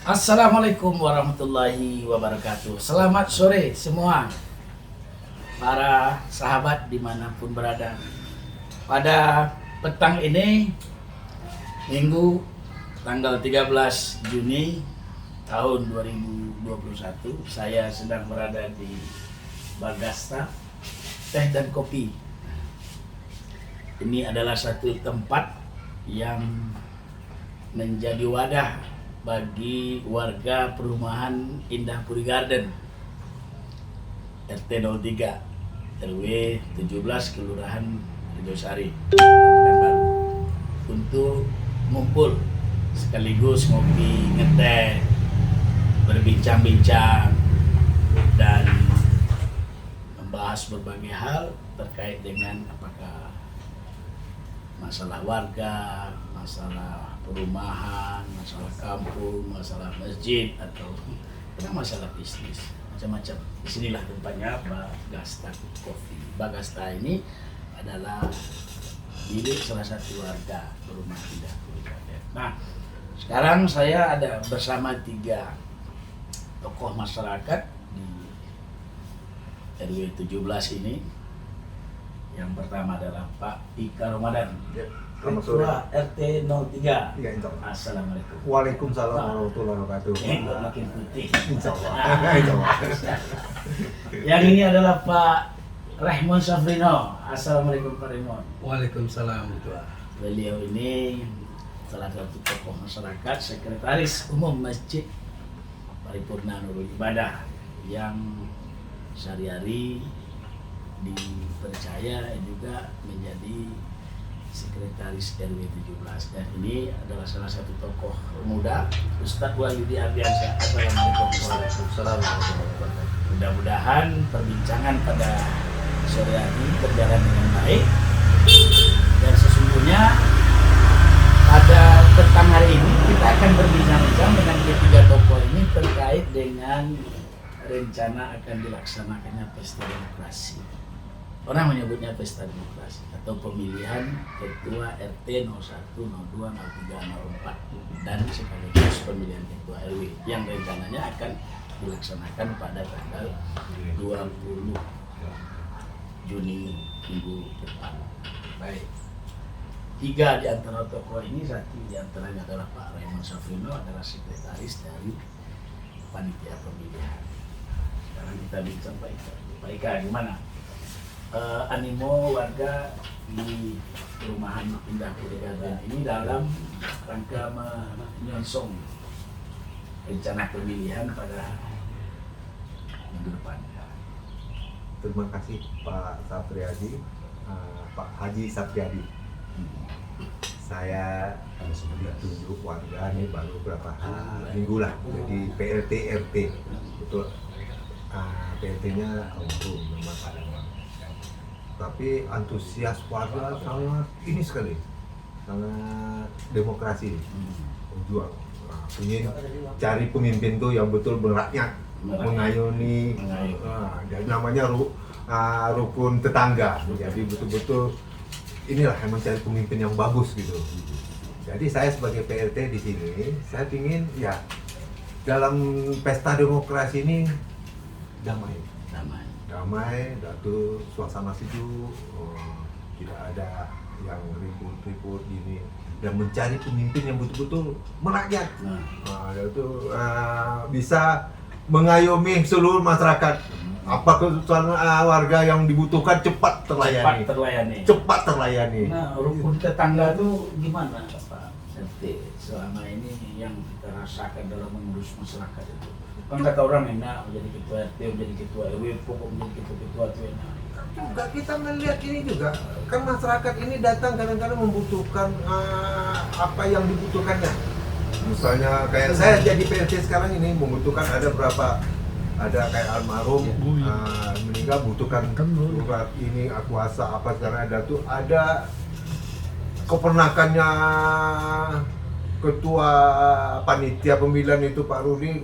Assalamualaikum warahmatullahi wabarakatuh. Selamat sore semua para sahabat dimanapun berada. Pada petang ini, Minggu tanggal 13 Juni tahun 2021, saya sedang berada di Bagasta Teh dan Kopi. Ini adalah satu tempat yang menjadi wadah bagi warga perumahan Indah Puri Garden RT 03 RW 17 Kelurahan Ridosari Kabupaten Baru untuk ngumpul sekaligus ngopi, ngeteh, berbincang-bincang dan membahas berbagai hal terkait dengan apakah masalah warga, masalah perumahan, masalah kampung, masalah masjid, atau masalah bisnis, macam-macam. Disinilah tempatnya Bagasta Coffee. Bagasta ini adalah milik salah satu warga perumahan Indah Puri Garden. Nah, sekarang saya ada bersama 3 tokoh masyarakat di RW 17 ini. Yang pertama adalah Pak Ika Ramadan, Ketua RT 03. Ya, insya Allah. Assalamualaikum. Waalaikumsalam warahmatullahi wabarakatuh. Makin putih. Insya Allah. Insya Allah. Yang ini adalah Pak Rahmon Safrino. Assalamualaikum Pak Rahmon. Waalaikumsalam Ketua. Beliau ini salah satu tokoh masyarakat, sekretaris umum Masjid Paripurna Nurul Ibadah yang sehari-hari dipercaya juga menjadi sekretaris RW 17, dan ini adalah salah satu tokoh muda, Ustadz Wahyudi Ardiansyah. Assalamualaikum warahmatullahi wabarakatuh. Mudah-mudahan perbincangan pada sore hari berjalan dengan baik, dan sesungguhnya pada petang hari ini kita akan berbincang-bincang dengan ketiga tokoh ini terkait dengan rencana akan dilaksanakannya pesta demokrasi. Orang menyebutnya pesta demokrasi atau pemilihan ketua RT 01, 02, 03, 04 dan sekaligus pemilihan ketua RW yang rencananya akan dilaksanakan pada tanggal 20 Juni minggu depan. Baik. 3 di antara tokoh ini, satu di antaranya adalah Pak Rahmon Safrino, adalah sekretaris dari panitia pemilihan. Sekarang kita bincang Pak Ika. Pak Ika, gimana animo warga di perumahan Indah Puri Garden ini dalam rangka menyongsong rencana pemilihan pada minggu depan? Terima kasih Pak Sapriyadi, Pak Haji Sapriyadi. Saya ditunjuk warga nih baru berapa minggu lah, jadi PLT RT. Betul. PLT-nya almarhum memang ada. Tapi antusias warga sangat ini sekali, sangat demokrasi, berjuang. Ingin cari pemimpin tuh yang betul berakyat, mengayomi, jadi namanya rukun tetangga. Jadi betul-betul inilah yang mencari pemimpin yang bagus gitu. Jadi saya sebagai PLT di sini, saya ingin ya dalam pesta demokrasi ini damai, datu suasana sejuk, tidak ada yang ribut-ribut gini, dan mencari pemimpin yang betul-betul merakyat, yaitu bisa mengayomi seluruh masyarakat. Apa kebutuhan warga yang dibutuhkan cepat terlayani. Nah, rukun tetangga itu gimana Pak RT selama ini yang kita rasakan dalam mengurus masyarakat itu? Kan kata orang enak menjadi ketua RT, menjadi ketua RW, pokok menjadi ketua itu enak. Juga kita melihat ini juga kan masyarakat ini datang kadang-kadang membutuhkan apa yang dibutuhkannya. Misalnya kayak saya jadi PLT sekarang ini membutuhkan ada berapa, ada kayak almarhum meninggal butuhkan surat ini kuasa apa sekarang ada tuh, ada keponakannya ketua panitia pemilihan itu Pak Rudi,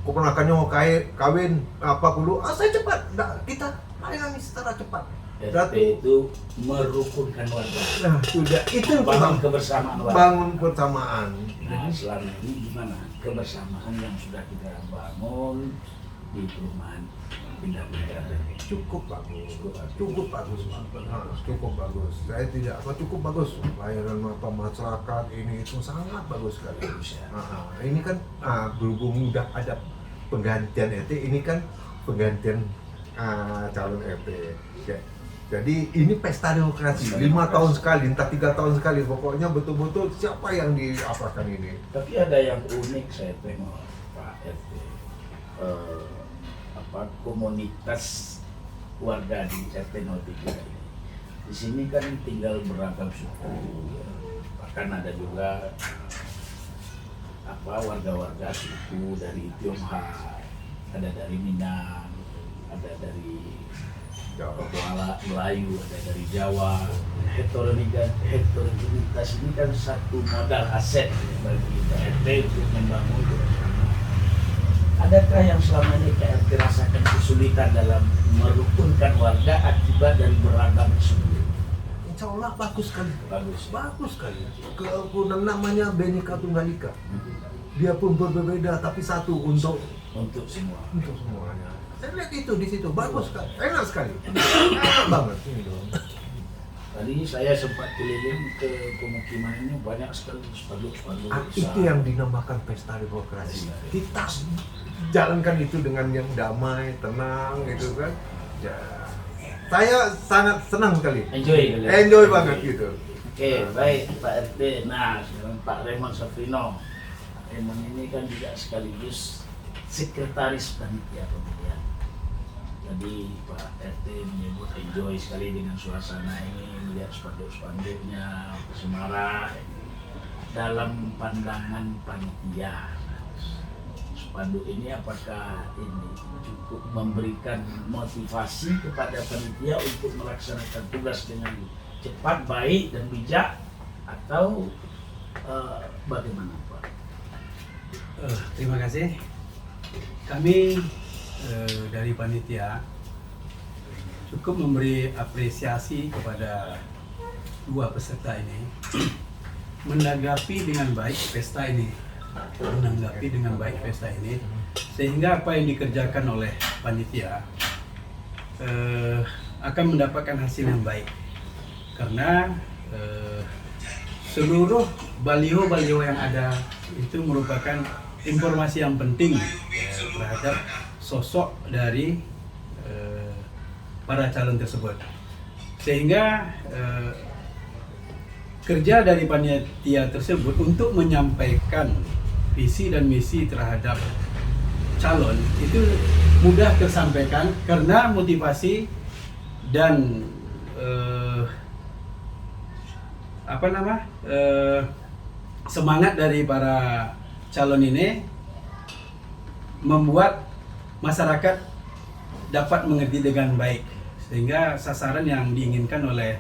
keponakannya mau kawin apa dulu, saya cepat, kita layani secara cepat. RT itu merukunkan warga, Nah, sudah itu bangun kebersamaan warga. bangun persamaan. Nah, selama ini gimana kebersamaan yang sudah kita bangun di perumahan pindah-pindah ini? Cukup bagus, cukup bagus, cukup bagus. Saya tidak cukup bagus. Layanan apa masyarakat ini itu sangat bagus sekali. Ini kan berhubung udah ada penggantian RT, ini kan penggantian calon RT. Jadi ini pesta demokrasi, 5 tahun sekali, entah 3 tahun sekali, pokoknya betul-betul siapa yang diapakan ini. Tapi ada yang unik saya tengok Pak RT, komunitas warga di RT 03 ini. Di sini kan tinggal beragam suku, bahkan ada juga warga-warga suku dari Tionghoa, ada dari Minang, ada dari Papua, Melayu, ada dari Jawa. Heterogenitas ini kan satu modal aset bagi KRT untuk membangun kebersamaan. Adakah yang selama ini KRT rasakan kesulitan dalam merukunkan warga akibat dari beragam suku? Insya Allah bagus sekali. Bagus Sekali. Kerukunan namanya Bhinneka Tunggal Ika. Dia pun berbeda tapi satu untuk semua. Untuk semuanya. Saya lihat itu di situ bagus sekali, enak sekali, enak banget ini dong. Tadi saya sempat keliling ke pemukiman ini, banyak sekali spanduk. Itu yang dinamakan pesta demokrasi. Kita jalankan itu dengan yang damai, tenang, gitu kan. Ya, saya sangat senang sekali. Enjoy banget gitu. Oke, baik Pak RT. Nah, sekarang Pak Raymond Safrino. Raymond ini kan juga sekaligus sekretaris panitia pemilihan. Jadi Pak RT menyebut enjoy sekali dengan suasana ini, melihat spanduk-spanduknya, semarak. Dalam pandangan panitia, spanduk ini apakah ini cukup memberikan motivasi kepada panitia untuk melaksanakan tugas dengan cepat, baik dan bijak, atau bagaimana Pak? Terima kasih. Kami dari panitia cukup memberi apresiasi kepada dua peserta ini menanggapi dengan baik pesta ini, sehingga apa yang dikerjakan oleh panitia akan mendapatkan hasil yang baik, karena seluruh baliho-baliho yang ada itu merupakan informasi yang penting terhadap sosok dari para calon tersebut, sehingga kerja dari panitia tersebut untuk menyampaikan visi dan misi terhadap calon itu mudah tersampaikan karena motivasi dan semangat dari para calon ini membuat masyarakat dapat mengerti dengan baik, sehingga sasaran yang diinginkan oleh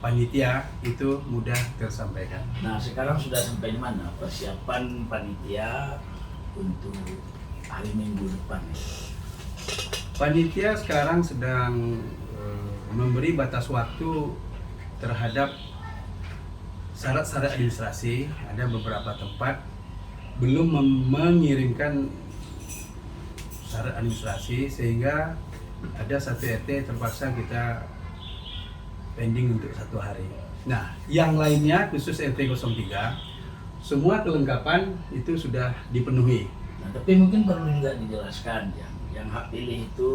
panitia itu mudah tersampaikan. Nah, sekarang sudah sampai di mana persiapan panitia untuk hari Minggu depan? Panitia sekarang sedang memberi batas waktu terhadap syarat-syarat administrasi. Ada beberapa tempat belum mengirimkan syarat administrasi, sehingga ada satu RT terpaksa kita pending untuk 1 hari. Nah, yang lainnya khusus RT 03 semua kelengkapan itu sudah dipenuhi. Nah, tapi mungkin perlu juga dijelaskan yang hak pilih itu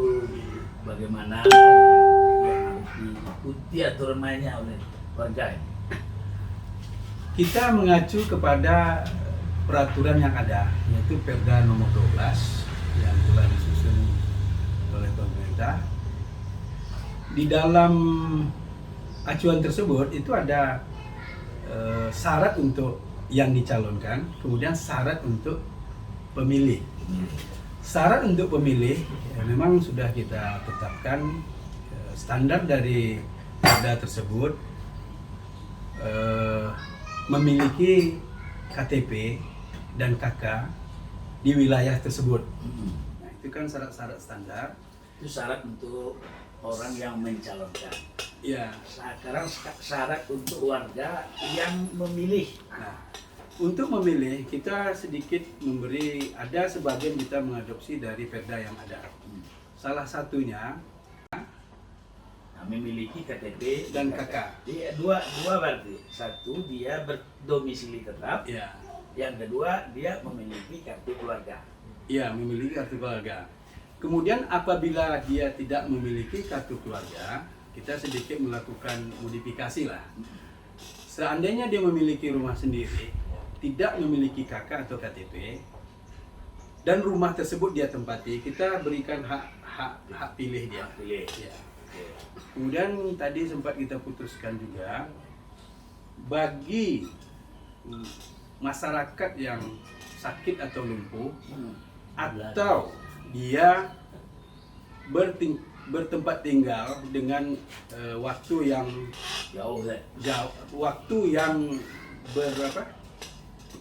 bagaimana yang harus diikuti aturan mainnya oleh warga. Kita mengacu kepada peraturan yang ada, yaitu Perda nomor 12 yang telah disusun oleh pemerintah. Di dalam acuan tersebut itu ada syarat untuk yang dicalonkan, kemudian syarat untuk pemilih. Syarat untuk pemilih memang sudah kita tetapkan standar dari perda tersebut, memiliki KTP dan KK di wilayah tersebut. Nah, itu kan syarat-syarat standar. Itu syarat untuk orang yang mencalonkan. Ya. Sekarang syarat untuk warga yang memilih. Nah, untuk memilih kita sedikit ada sebagian kita mengadopsi dari perda yang ada. Salah satunya Memiliki KTP dan KK. Dia dua berarti. Satu, dia berdomisili tetap. Ya. Yang kedua, dia memiliki kartu keluarga. Ya, memiliki kartu keluarga. Kemudian apabila dia tidak memiliki kartu keluarga, kita sedikit melakukan modifikasi lah. Seandainya dia memiliki rumah sendiri, tidak memiliki KK atau KTP, dan rumah tersebut dia tempati, kita berikan hak pilih dia. Pilih. Ya. Kemudian tadi sempat kita putuskan juga bagi masyarakat yang sakit atau lumpuh atau dia bertempat tinggal dengan waktu yang Jauh. waktu yang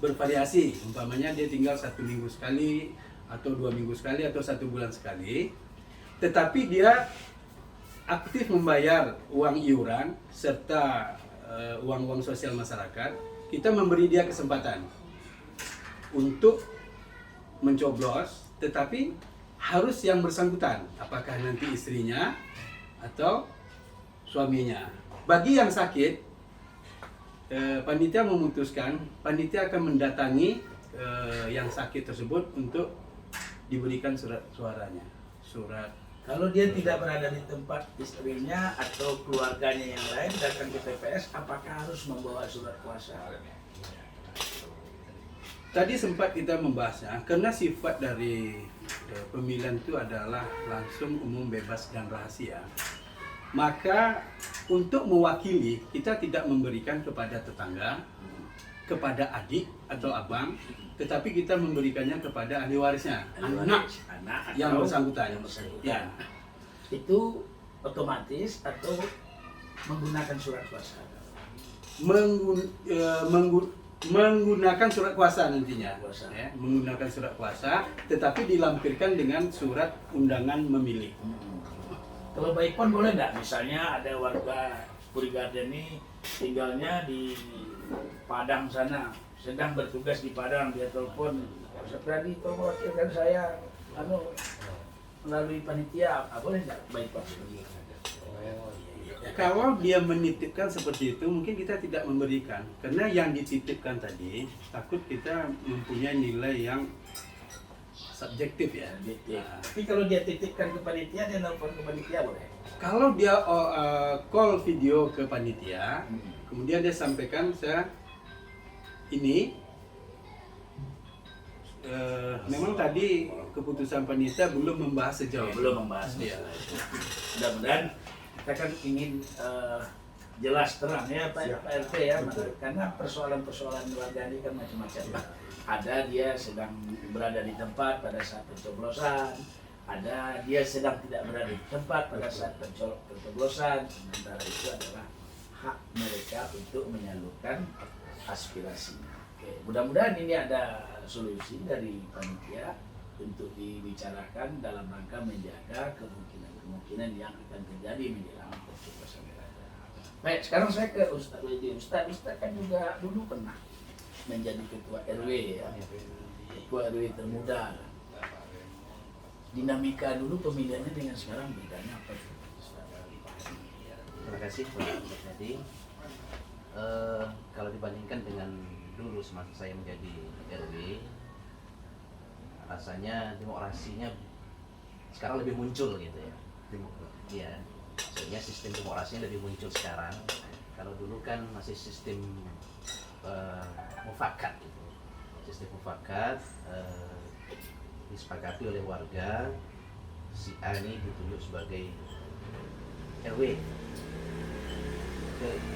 bervariasi, umpamanya dia tinggal 1 minggu sekali atau 2 minggu sekali atau 1 bulan sekali, tetapi dia aktif membayar uang iuran serta uang-uang sosial masyarakat, kita memberi dia kesempatan untuk mencoblos, tetapi harus yang bersangkutan, apakah nanti istrinya atau suaminya. Bagi yang sakit, panitia memutuskan, panitia akan mendatangi yang sakit tersebut untuk diberikan surat suaranya. Kalau dia tidak berada di tempat istrinya atau keluarganya yang lain datang ke TPS, apakah harus membawa surat kuasa? Tadi sempat kita membahasnya, karena sifat dari pemilihan itu adalah langsung, umum, bebas, dan rahasia. Maka untuk mewakili, kita tidak memberikan kepada tetangga, kepada adik atau abang, tetapi kita memberikannya kepada ahli warisnya, anak yang bersangkutan. Ya. Itu otomatis atau menggunakan surat kuasa? Menggunakan surat kuasa nantinya, Kuasa. ya, menggunakan surat kuasa, tetapi dilampirkan dengan surat undangan memilih. Kalau by phone boleh nggak? Misalnya ada warga Purigarden ini tinggalnya di Padang sana, sedang bertugas di Padang, dia telepon, Sapradi tolong wakilkan saya, melalui panitia, boleh nggak by phone? Kalau dia menitipkan seperti itu, mungkin kita tidak memberikan, karena yang dititipkan tadi takut kita mempunyai nilai yang subjektif ya. Tapi kalau dia titipkan ke panitia, dia nelfon ke panitia boleh? Kalau dia call video ke panitia, kemudian dia sampaikan ini memang tadi keputusan panitia belum membahas sejauh itu. Belum membahas. Ya. Mudah-mudahan kita kan ingin jelas terang ya Pak RT ya, karena persoalan-persoalan warga ini kan macam-macam Pak. Ada dia sedang berada di tempat pada saat pencoblosan, ada dia sedang tidak berada di tempat pada saat pencoblosan, sementara itu adalah hak mereka untuk menyalurkan aspirasinya. Oke, mudah-mudahan ini ada solusi dari panitia untuk dibicarakan dalam rangka menjaga kemungkinan yang akan terjadi menjelang pencoblosan raya. Baik, sekarang saya ke Ustadz Wedi. Ustadz kan juga dulu pernah menjadi ketua RW ya, ketua RW termuda. Dinamika dulu pemilihannya dengan sekarang bedanya apa? Terima kasih Pak Jadi. Kalau dibandingkan dengan dulu semasa saya menjadi RW, rasanya demokrasinya sekarang lebih muncul gitu ya. Iya, maksudnya sistem demokrasinya lebih muncul sekarang. Kalau dulu kan masih sistem mufakat gitu. Sistem mufakat disepakati oleh warga, si A ini ditunjuk sebagai RW.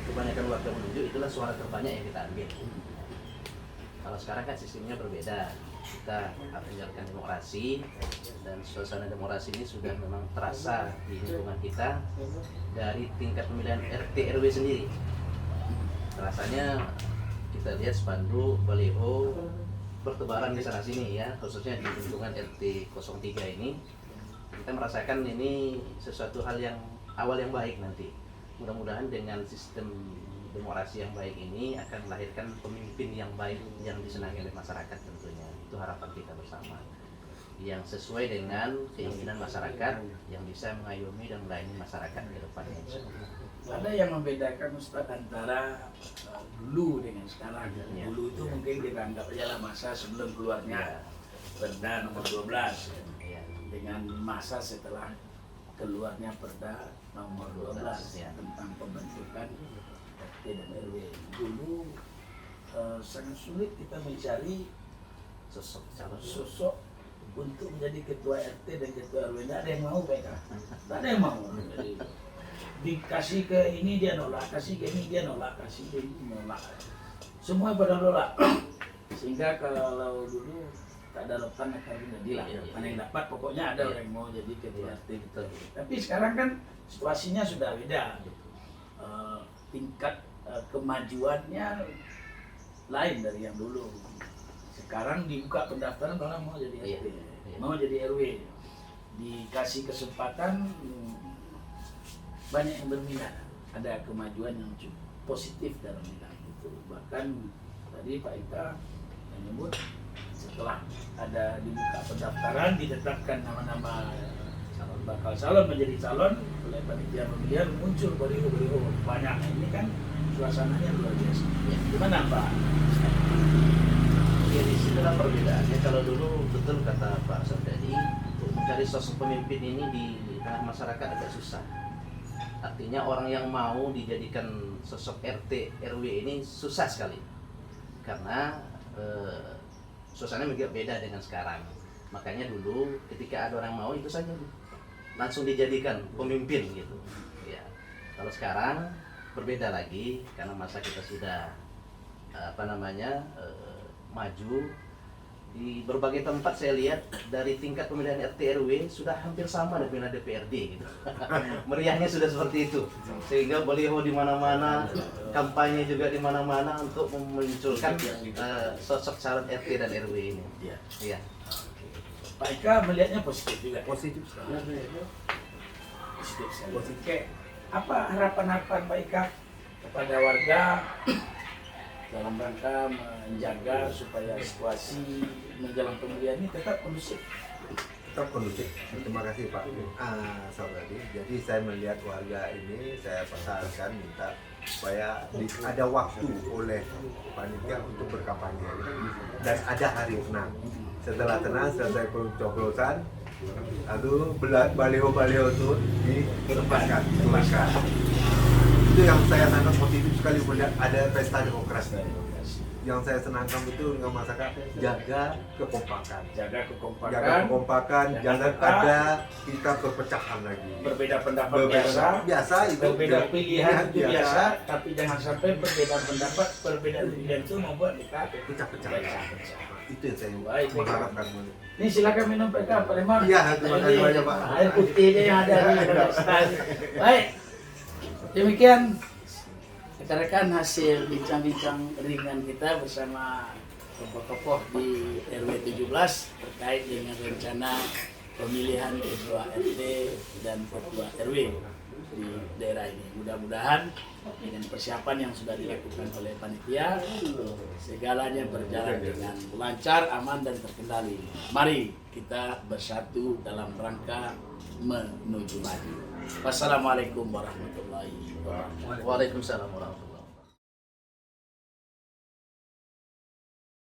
Kebanyakan warga menunjuk, itulah suara terbanyak yang kita ambil. Kalau sekarang kan sistemnya berbeda. Kita menjalankan demokrasi, dan suasana demokrasi ini sudah memang terasa di lingkungan kita dari tingkat pemilihan RT RW sendiri. Rasanya kita lihat spanduk, baliho bertebaran di sana sini ya, khususnya di lingkungan RT 03 ini. kita merasakan ini sesuatu hal yang awal yang baik nanti. Mudah-mudahan dengan sistem demokrasi yang baik ini akan melahirkan pemimpin yang baik yang disenangi oleh masyarakat tentunya. Itu harapan kita bersama. Yang sesuai dengan keinginan masyarakat, yang bisa mengayomi dan melayani masyarakat ke depannya. Ada yang membedakan Ustaz antara dulu dengan sekarang. Ya. Dulu itu mungkin kita anggap aja lah masa sebelum keluarnya Perda nomor 12 Ya. dengan masa setelah keluarnya Perda nomor 12 Ya. tentang pembentukan RT dan RW. Dulu sangat sulit kita mencari Sosok calon sosok untuk menjadi ketua RT dan ketua RW. Tidak ada yang mau, PK. Tidak ada yang mau. Jadi, dikasih ke ini dia nolak, kasih ke ini dia nolak, kasih ke ini nolak. Semua pada nolak. Sehingga kalau dulu tak ada rotan akan menjadi lah. Mana yang dapat, pokoknya ada orang yang mau jadi ketua RT gitu. Tapi sekarang kan situasinya sudah beda. Tingkat kemajuannya lain dari yang dulu. Sekarang dibuka pendaftaran orang mau jadi RT, mau jadi RW. Dikasih kesempatan, banyak yang berminat. Ada kemajuan yang cukup positif dalam bidang itu. Bahkan tadi Pak Ita menyebut setelah ada dibuka pendaftaran, ditetapkan nama-nama bakal calon menjadi calon oleh panitia pemilihan, muncul baliho-baliho banyak. Ini kan suasananya luar biasa. Gimana Pak? Ya, di situ lah perbedaannya. Kalau dulu betul kata Pak Sardadi, mencari sosok pemimpin ini di tengah masyarakat agak susah. Artinya orang yang mau dijadikan sosok RT RW ini susah sekali, karena suasananya juga beda dengan sekarang. Makanya dulu ketika ada orang mau itu saja langsung dijadikan pemimpin gitu. Ya. Kalau sekarang berbeda lagi karena masa kita sudah maju. Di berbagai tempat saya lihat dari tingkat pemilihan RT RW sudah hampir sama dengan DPRD gitu. Meriahnya sudah seperti itu. Sehingga baliho di mana-mana, kampanye juga di mana-mana untuk memunculkan sosok calon RT dan RW ini. Iya. Iya. Pak Ika melihatnya positif juga. Positif sekali. Positif sekali. Oke. Apa harapan-harapan Pak Ika kepada warga dalam rangka menjaga supaya situasi menjelang pemilihan ini tetap kondusif? Tetap kondusif. Terima kasih Pak Saudari. Jadi saya melihat warga ini, saya pesankan minta supaya ada waktu oleh panitia untuk berkampanye dan ada hari tenang. Setelah tenang, selesai pencoblosan, lalu baliho-baliho itu dilepaskan. Itu yang saya sangat positif sekali melihat ada pesta demokrasi. Yang saya senangkan itu dengan masyarakat jaga kekompakan. Jaga kekompakan. Jaga kekompakan, jangan ada kita perpecahan lagi. Berbeda pendapat biasa itu. Berbeda pilihan itu biasa, tapi jangan sampai perbedaan pendapat, perbedaan pilihan itu membuat kita Pecah-pecah. Itu yang saya Baik, mengharapkan. Ini silakan minum PK Pak Remar. Iya, terima kasih banyak Pak. Air putih aja yang ada di Kalimantan. Baik. Demikian rekan-rekan hasil bincang-bincang ringan kita bersama tokoh-tokoh di RW 17 terkait dengan rencana pemilihan ketua RT dan ketua RW di daerah ini. Mudah-mudahan dengan persiapan yang sudah dilakukan oleh panitia, segalanya berjalan dengan lancar, aman, dan terkendali. Mari kita bersatu dalam rangka menuju maju. Wassalamualaikum warahmatullahi wabarakatuh. Waalaikumsalam warahmatullahi wabarakatuh.